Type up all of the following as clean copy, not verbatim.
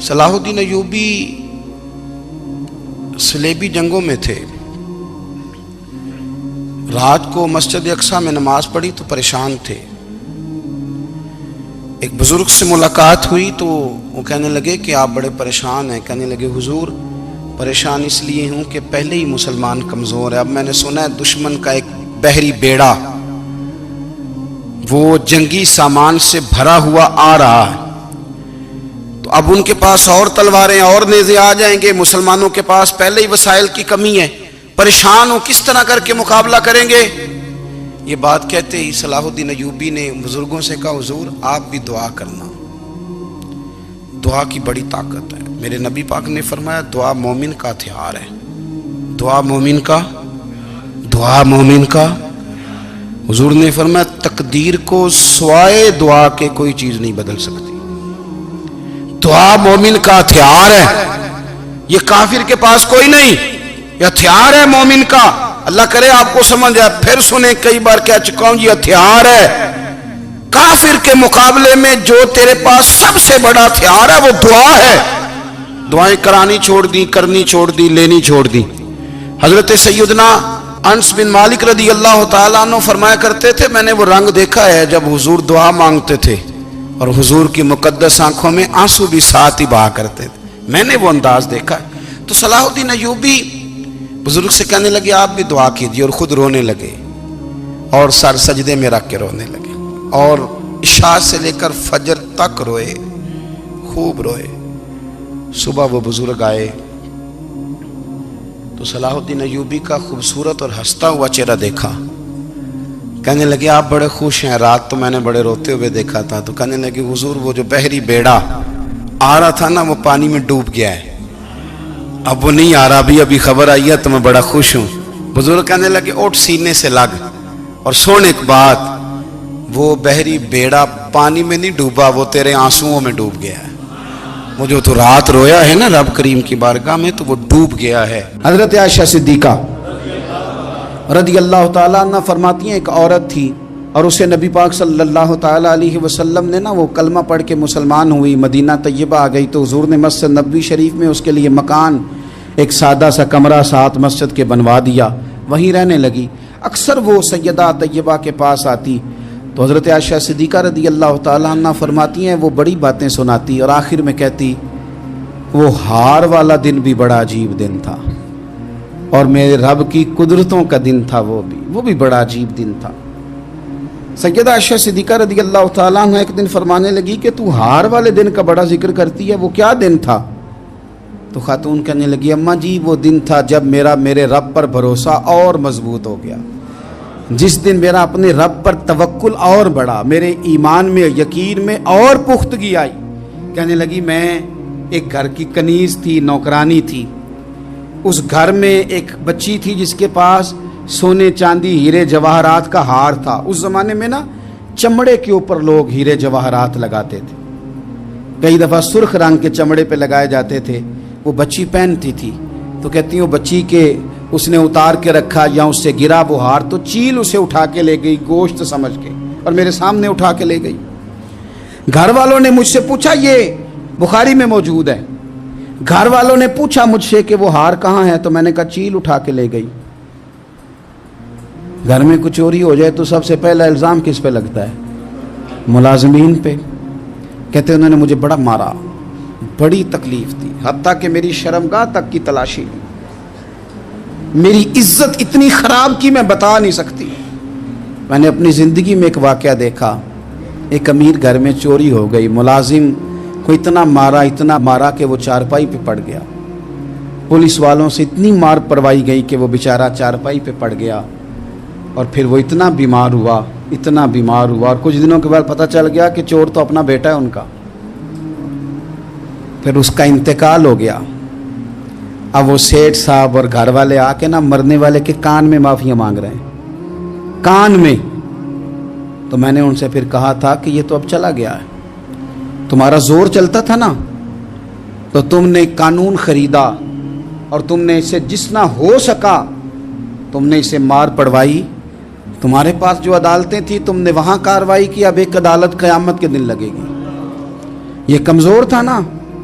صلاح الدین ایوبی صلیبی جنگوں میں تھے. رات کو مسجد اقصیٰ میں نماز پڑھی تو پریشان تھے. ایک بزرگ سے ملاقات ہوئی تو وہ کہنے لگے کہ آپ بڑے پریشان ہیں. کہنے لگے حضور پریشان اس لیے ہوں کہ پہلے ہی مسلمان کمزور ہے. اب میں نے سنا ہے دشمن کا ایک بحری بیڑا وہ جنگی سامان سے بھرا ہوا آ رہا ہے. تو اب ان کے پاس اور تلواریں اور نیزے آ جائیں گے. مسلمانوں کے پاس پہلے ہی وسائل کی کمی ہے. پریشان ہو کس طرح کر کے مقابلہ کریں گے. یہ بات کہتے ہی صلاح الدین ایوبی نے بزرگوں سے کہا حضور آپ بھی دعا کرنا. دعا کی بڑی طاقت ہے. میرے نبی پاک نے فرمایا دعا مومن کا ہتھیار ہے. دعا مومن کا. حضور نے فرمایا تقدیر کو سوائے دعا کے کوئی چیز نہیں بدل سکتی. دعا مومن کا ہتھیار ہے. یہ کافر کے پاس کوئی نہیں. یہ ہتھیار ہے مومن کا. اللہ کرے آپ کو سمجھ آئے. پھر سنیں کئی بار کہہ چکا ہوں یہ ہتھیار ہے. کافر کے مقابلے میں جو تیرے پاس سب سے بڑا ہتھیار ہے وہ دعا ہے. دعائیں کرانی چھوڑ دی, کرنی چھوڑ دی, لینی چھوڑ دی. حضرت سیدنا انس بن مالک رضی اللہ تعالیٰ عنہ فرمایا کرتے تھے میں نے وہ رنگ دیکھا ہے جب حضور دعا مانگتے تھے اور حضور کی مقدس آنکھوں میں آنسو بھی ساتھ ہی بہا کرتے تھے. میں نے وہ انداز دیکھا ہے. تو صلاح الدین ایوبی بزرگ سے کہنے لگے آپ بھی دعا کیجیے, اور خود رونے لگے اور سر سجدے میں رکھ کے رونے لگے اور عشاء سے لے کر فجر تک روئے, خوب روئے. صبح وہ بزرگ آئے تو صلاح الدین ایوبی کا خوبصورت اور ہنستا ہوا چہرہ دیکھا. کہنے لگے آپ بڑے خوش ہیں, رات تو میں نے بڑے روتے ہوئے دیکھا تھا. تو کہنے لگے حضور وہ جو بحری بیڑا آ رہا تھا نا وہ پانی میں ڈوب گیا ہے, اب وہ نہیں آ رہا. ابھی خبر آئی ہے تو میں بڑا خوش ہوں. بزرگ کہنے لگے اٹھ سینے سے لگ اور سن ایک بات, وہ بحری بیڑا پانی میں نہیں ڈوبا, وہ تیرے آنسوؤں میں ڈوب گیا ہے. وہ جو تو رات رویا ہے نا رب کریم کی بارگاہ میں تو وہ ڈوب گیا ہے. حضرت عائشہ صدیقہ رضی اللہ تعالیٰ عنہ فرماتی ہیں ایک عورت تھی اور اسے نبی پاک صلی اللہ تعالیٰ علیہ وسلم نے نا وہ کلمہ پڑھ کے مسلمان ہوئی, مدینہ طیبہ آ گئی. تو حضور نے مسجد نبوی شریف میں اس کے لیے مکان ایک سادہ سا کمرہ ساتھ مسجد کے بنوا دیا, وہیں رہنے لگی. اکثر وہ سیدہ طیبہ کے پاس آتی تو حضرت عائشہ صدیقہ رضی اللہ تعالیٰ عنہ فرماتی ہیں وہ بڑی باتیں سناتی اور آخر میں کہتی وہ ہار والا دن بھی بڑا عجیب دن تھا اور میرے رب کی قدرتوں کا دن تھا, وہ بھی بڑا عجیب دن تھا. سیدہ عائشہ صدیقہ رضی اللہ تعالیٰ عنہ ایک دن فرمانے لگی کہ تو ہار والے دن کا بڑا ذکر کرتی ہے, وہ کیا دن تھا؟ تو خاتون کہنے لگی اماں جی وہ دن تھا جب میرے رب پر بھروسہ اور مضبوط ہو گیا, جس دن میرا اپنے رب پر توکل اور بڑھا, میرے ایمان میں یقین میں اور پختگی آئی. کہنے لگی میں ایک گھر کی کنیز تھی, نوکرانی تھی. اس گھر میں ایک بچی تھی جس کے پاس سونے چاندی ہیرے جواہرات کا ہار تھا. اس زمانے میں نا چمڑے کے اوپر لوگ ہیرے جواہرات لگاتے تھے, کئی دفعہ سرخ رنگ کے چمڑے پہ لگائے جاتے تھے. وہ بچی پہنتی تھی تو کہتی ہیں وہ بچی کے اس نے اتار کے رکھا یا اس سے گرا وہ ہار تو چیل اسے اٹھا کے لے گئی گوشت سمجھ کے اور میرے سامنے اٹھا کے لے گئی. گھر والوں نے مجھ سے پوچھا, یہ بخاری میں موجود ہے, گھر والوں نے پوچھا مجھ سے کہ وہ ہار کہاں ہے تو میں نے کہا چیل اٹھا کے لے گئی. گھر میں کچھ چوری ہو جائے تو سب سے پہلا الزام کس پہ لگتا ہے؟ ملازمین پہ. کہتے انہوں نے مجھے بڑا مارا, بڑی تکلیف تھی, حتیٰ کہ میری شرمگاہ تک کی تلاشی لی, میری عزت اتنی خراب کی میں بتا نہیں سکتی. میں نے اپنی زندگی میں ایک واقعہ دیکھا, ایک امیر گھر میں چوری ہو گئی, ملازم کو اتنا مارا کہ وہ چارپائی پہ پڑ گیا. پولیس والوں سے اتنی مار پروائی گئی کہ وہ بیچارہ چارپائی پہ پڑ گیا اور پھر وہ اتنا بیمار ہوا اور کچھ دنوں کے بعد پتہ چل گیا کہ چور تو اپنا بیٹا ہے ان کا. پھر اس کا انتقال ہو گیا. اب وہ سیٹھ صاحب اور گھر والے آ کے نا مرنے والے کے کان میں معافیاں مانگ رہے ہیں, کان میں. تو میں نے ان سے پھر کہا تھا کہ یہ تو اب چلا گیا ہے, تمہارا زور چلتا تھا نا تو تم نے قانون خریدا اور تم نے اسے جتنا ہو سکا تم نے اسے مار پڑوائی. تمہارے پاس جو عدالتیں تھیں تم نے وہاں کارروائی کی, اب ایک عدالت قیامت کے دن لگے گی. یہ کمزور تھا نا,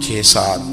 6-7,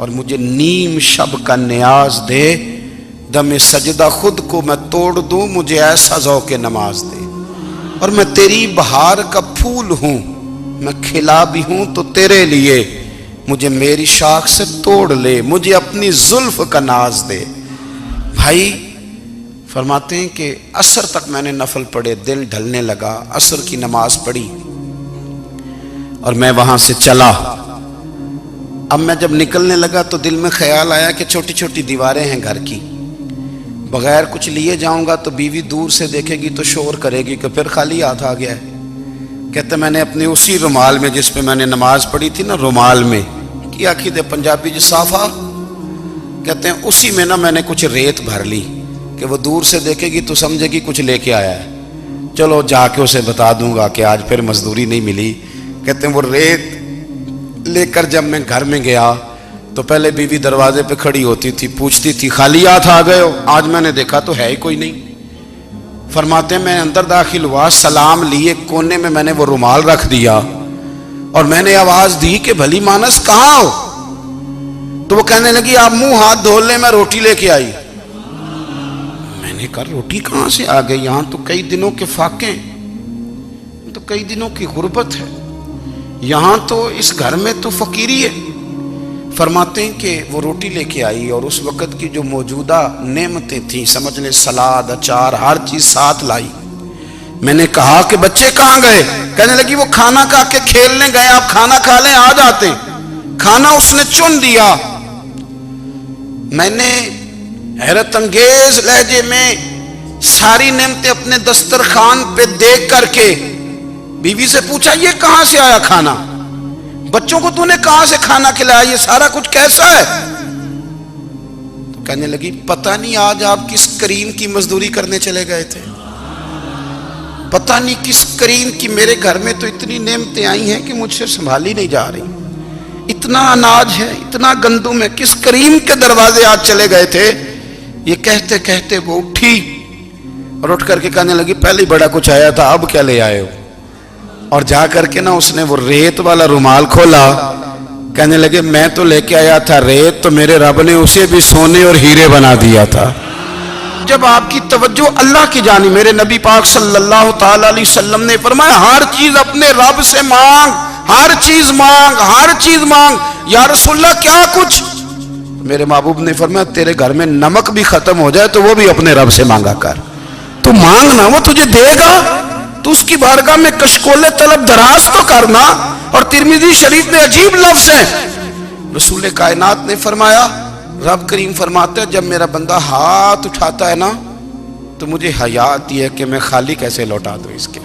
اور مجھے نیم شب کا نیاز دے، دم سجدہ خود کو میں توڑ دوں، مجھے ایسا ذوق نماز دے۔ اور میں تیری بہار کا پھول ہوں، میں کھلا بھی ہوں تو تیرے لیے، مجھے میری شاخ سے توڑ لے، مجھے اپنی زلف کا ناز دے۔ بھائی فرماتے ہیں کہ عصر تک میں نے نفل پڑھے، دل ڈھلنے لگا، عصر کی نماز پڑھی اور میں وہاں سے چلا۔ اب میں جب نکلنے لگا تو دل میں خیال آیا کہ چھوٹی چھوٹی دیواریں ہیں گھر کی، بغیر کچھ لیے جاؤں گا تو بیوی دور سے دیکھے گی تو شور کرے گی کہ پھر خالی ہاتھ آ گیا ہے۔ کہتے میں نے اپنے اسی رومال میں جس پہ میں نے نماز پڑھی تھی نا، رومال میں کی آخی دے پنجابی جو صافہ کہتے ہیں، اسی میں نا میں نے کچھ ریت بھر لی کہ وہ دور سے دیکھے گی تو سمجھے گی کچھ لے کے آیا ہے، چلو جا کے اسے بتا دوں گا کہ آج پھر مزدوری نہیں ملی۔ کہتے ہیں وہ ریت لے کر جب میں گھر میں گیا تو پہلے بیوی دروازے پہ کھڑی ہوتی تھی، پوچھتی تھی خالی ہاتھ آ گئے ہو؟ آج میں نے دیکھا تو ہے ہی کوئی نہیں۔ فرماتے ہیں میں اندر داخل ہوا، سلام لیے، کونے میں میں نے وہ رومال رکھ دیا اور میں نے آواز دی کہ بھلی مانس کہاں ہو؟ تو وہ کہنے لگی آپ منہ ہاتھ دھو لیں، میں روٹی لے کے آئی۔ میں نے کہا روٹی کہاں سے آ گئی؟ یہاں تو کئی دنوں کے فاقے، تو کئی دنوں کی غربت ہے، یہاں تو اس گھر میں تو فقیری ہے۔ فرماتے ہیں کہ وہ روٹی لے کے آئی اور اس وقت کی جو موجودہ نعمتیں تھیں، سمجھ لیں سلاد، اچار، ہر چیز ساتھ لائی۔ میں نے کہا کہ بچے کہاں گئے؟ کہنے لگی وہ کھانا کھا کے کھیلنے گئے، آپ کھانا کھا لیں آ جاتے۔ کھانا اس نے چن دیا۔ میں نے حیرت انگیز لہجے میں ساری نعمتیں اپنے دسترخوان پہ دیکھ کر کے بیوی سے پوچھا یہ کہاں سے آیا کھانا؟ بچوں کو تو نے کہاں سے کھانا کھلایا؟ یہ سارا کچھ کیسا ہے؟ تو کہنے لگی پتہ نہیں آج آپ کس کریم کی مزدوری کرنے چلے گئے تھے، پتہ نہیں کس کریم کی، میرے گھر میں تو اتنی نعمتیں آئی ہیں کہ مجھ سے سنبھالی نہیں جا رہی، اتنا اناج ہے، اتنا گندم ہے، کس کریم کے دروازے آج چلے گئے تھے؟ یہ کہتے کہتے وہ اٹھی اور اٹھ کر کے کہنے لگی پہلے بڑا کچھ آیا تھا، اب کیا لے آئے ہو؟ اور جا کر کے نا اس نے وہ ریت والا رومال کھولا، کہنے لگے میں تو لے کے آیا تھا ریت، تو میرے رب نے اسے بھی سونے اور ہیرے بنا دیا تھا۔ جب آپ کی توجہ اللہ کی جانب، میرے نبی پاک صلی اللہ تعالی علیہ وسلم نے فرمایا ہر چیز اپنے رب سے مانگ، ہر چیز مانگ، ہر چیز مانگ۔ یا رسول اللہ کیا کچھ؟ میرے محبوب نے فرمایا تیرے گھر میں نمک بھی ختم ہو جائے تو وہ بھی اپنے رب سے مانگا کر، تو مانگنا وہ تجھے دے گا، تو اس کی بارگاہ میں کشکول طلب دراز تو کرنا۔ اور ترمذی شریف میں عجیب لفظ ہے، رسول کائنات نے فرمایا، رب کریم فرماتا ہے جب میرا بندہ ہاتھ اٹھاتا ہے نا تو مجھے حیا آتی ہے کہ میں خالی کیسے لوٹا دوں اس کے۔